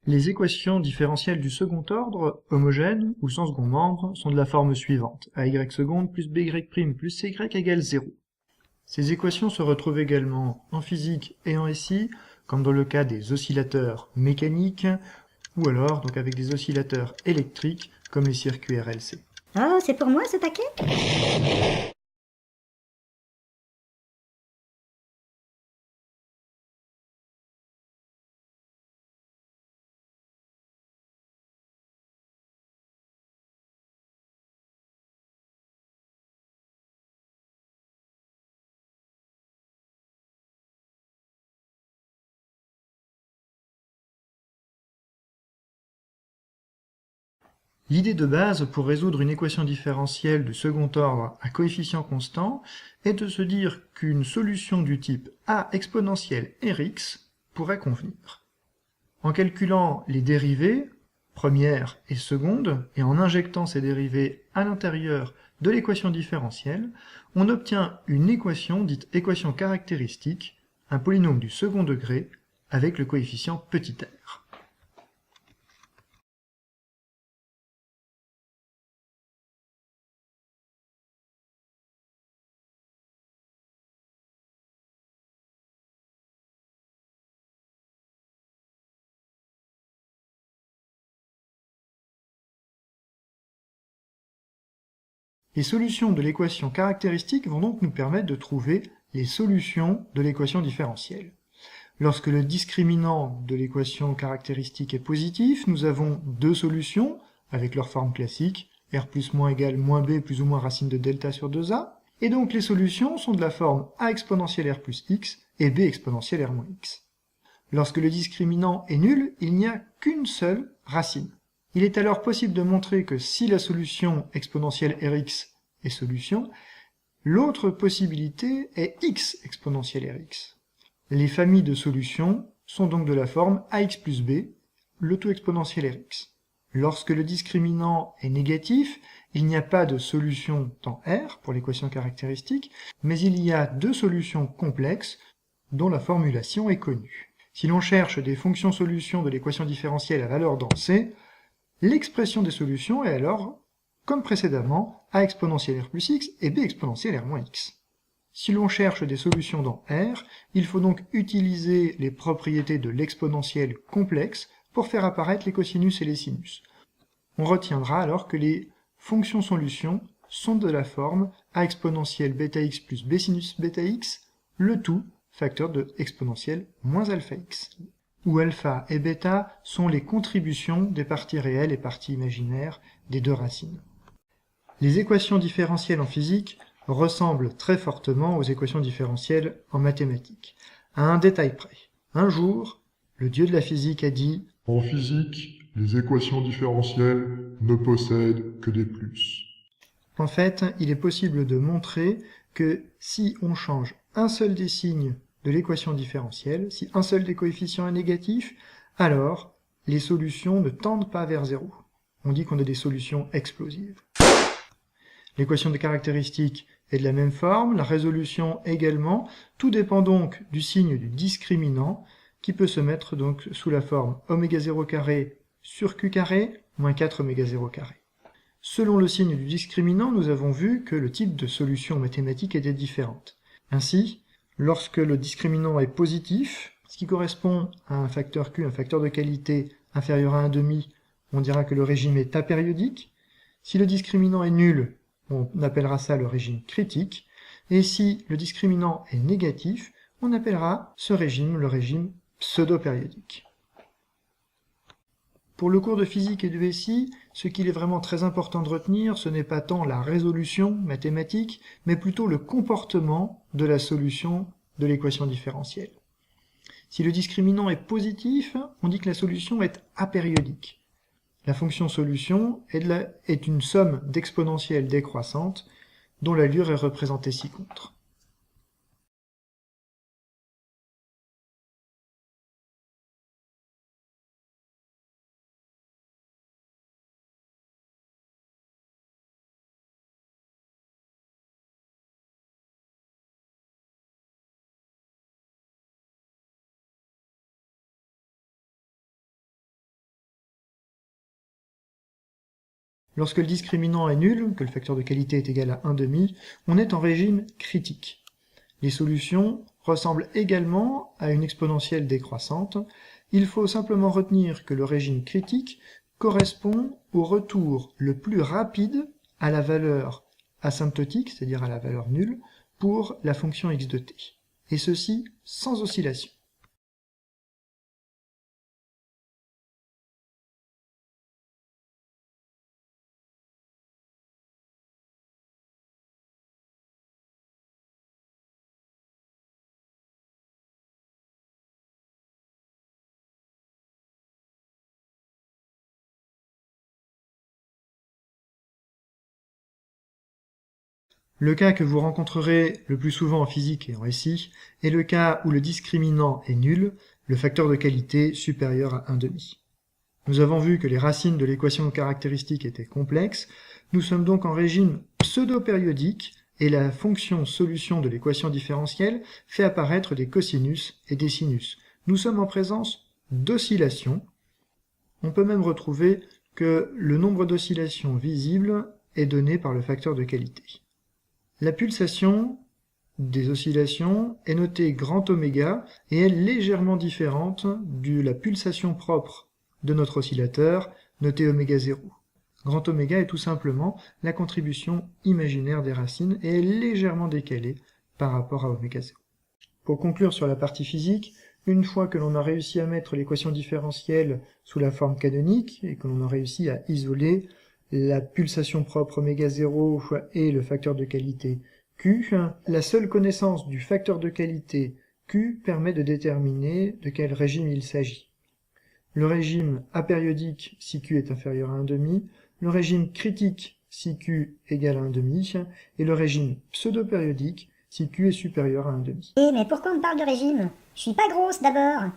Les équations différentielles du second ordre, homogènes ou sans second membre, sont de la forme suivante: ay seconde plus by' plus cy égale 0. Ces équations se retrouvent également en physique et en SI, comme dans le cas des oscillateurs mécaniques, ou alors donc avec des oscillateurs électriques, comme les circuits RLC. Oh, c'est pour moi ce taquet? L'idée de base pour résoudre une équation différentielle de second ordre à coefficient constant est de se dire qu'une solution du type a exponentielle Rx pourrait convenir. En calculant les dérivées, première et seconde, et en injectant ces dérivées à l'intérieur de l'équation différentielle, on obtient une équation dite équation caractéristique, un polynôme du second degré avec le coefficient petit r. Les solutions de l'équation caractéristique vont donc nous permettre de trouver les solutions de l'équation différentielle. Lorsque le discriminant de l'équation caractéristique est positif, nous avons deux solutions avec leur forme classique, r plus moins égale moins b plus ou moins racine de delta sur 2a, et donc les solutions sont de la forme a exponentielle r plus x et b exponentielle r moins x. Lorsque le discriminant est nul, il n'y a qu'une seule racine. Il est alors possible de montrer que si la solution exponentielle Rx est solution, l'autre possibilité est x exponentielle Rx. Les familles de solutions sont donc de la forme ax plus b, le tout exponentiel Rx. Lorsque le discriminant est négatif, il n'y a pas de solution dans R pour l'équation caractéristique, mais il y a deux solutions complexes dont la formulation est connue. Si l'on cherche des fonctions solutions de l'équation différentielle à valeur dans C, l'expression des solutions est alors, comme précédemment, a exponentielle r plus x et b exponentielle r moins x. Si l'on cherche des solutions dans R, il faut donc utiliser les propriétés de l'exponentielle complexe pour faire apparaître les cosinus et les sinus. On retiendra alors que les fonctions solutions sont de la forme a exponentielle bêta x plus b sinus bêta x, le tout facteur de exponentielle moins alpha x, où alpha et bêta sont les contributions des parties réelles et parties imaginaires des deux racines. Les équations différentielles en physique ressemblent très fortement aux équations différentielles en mathématiques, à un détail près. Un jour, le dieu de la physique a dit « En physique, les équations différentielles ne possèdent que des plus. » En fait, il est possible de montrer que si on change un seul des signes de l'équation différentielle, si un seul des coefficients est négatif, alors les solutions ne tendent pas vers zéro. On dit qu'on a des solutions explosives. L'équation de caractéristique est de la même forme, la résolution également. Tout dépend donc du signe du discriminant, qui peut se mettre donc sous la forme oméga 0 carré sur q carré moins 4 oméga 0 carré. Selon le signe du discriminant, nous avons vu que le type de solution mathématique était différente. Ainsi, lorsque le discriminant est positif, ce qui correspond à un facteur Q, un facteur de qualité inférieur à 1,5, on dira que le régime est apériodique. Si le discriminant est nul, on appellera ça le régime critique. Et si le discriminant est négatif, on appellera ce régime le régime pseudo-périodique. Pour le cours de physique et de SI, ce qu'il est vraiment très important de retenir, ce n'est pas tant la résolution mathématique, mais plutôt le comportement de la solution de l'équation différentielle. Si le discriminant est positif, on dit que la solution est apériodique. La fonction solution est une somme d'exponentielles décroissantes dont l'allure est représentée ci-contre. Lorsque le discriminant est nul, que le facteur de qualité est égal à 1,5, on est en régime critique. Les solutions ressemblent également à une exponentielle décroissante. Il faut simplement retenir que le régime critique correspond au retour le plus rapide à la valeur asymptotique, c'est-à-dire à la valeur nulle, pour la fonction x de t, et ceci sans oscillation. Le cas que vous rencontrerez le plus souvent en physique et en SI est le cas où le discriminant est nul, le facteur de qualité supérieur à 1,5. Nous avons vu que les racines de l'équation caractéristique étaient complexes. Nous sommes donc en régime pseudo-périodique et la fonction solution de l'équation différentielle fait apparaître des cosinus et des sinus. Nous sommes en présence d'oscillations. On peut même retrouver que le nombre d'oscillations visibles est donné par le facteur de qualité. La pulsation des oscillations est notée grand oméga et est légèrement différente de la pulsation propre de notre oscillateur, notée oméga 0. Grand oméga est tout simplement la contribution imaginaire des racines et est légèrement décalée par rapport à oméga 0. Pour conclure sur la partie physique, une fois que l'on a réussi à mettre l'équation différentielle sous la forme canonique et que l'on a réussi à isoler la pulsation propre oméga 0 et le facteur de qualité Q, la seule connaissance du facteur de qualité Q permet de déterminer de quel régime il s'agit. Le régime apériodique si Q est inférieur à 1,5, le régime critique si Q égale à 1,5 et le régime pseudo-périodique si Q est supérieur à 1,5. Mais pourquoi on me parle de régime? Je suis pas grosse d'abord.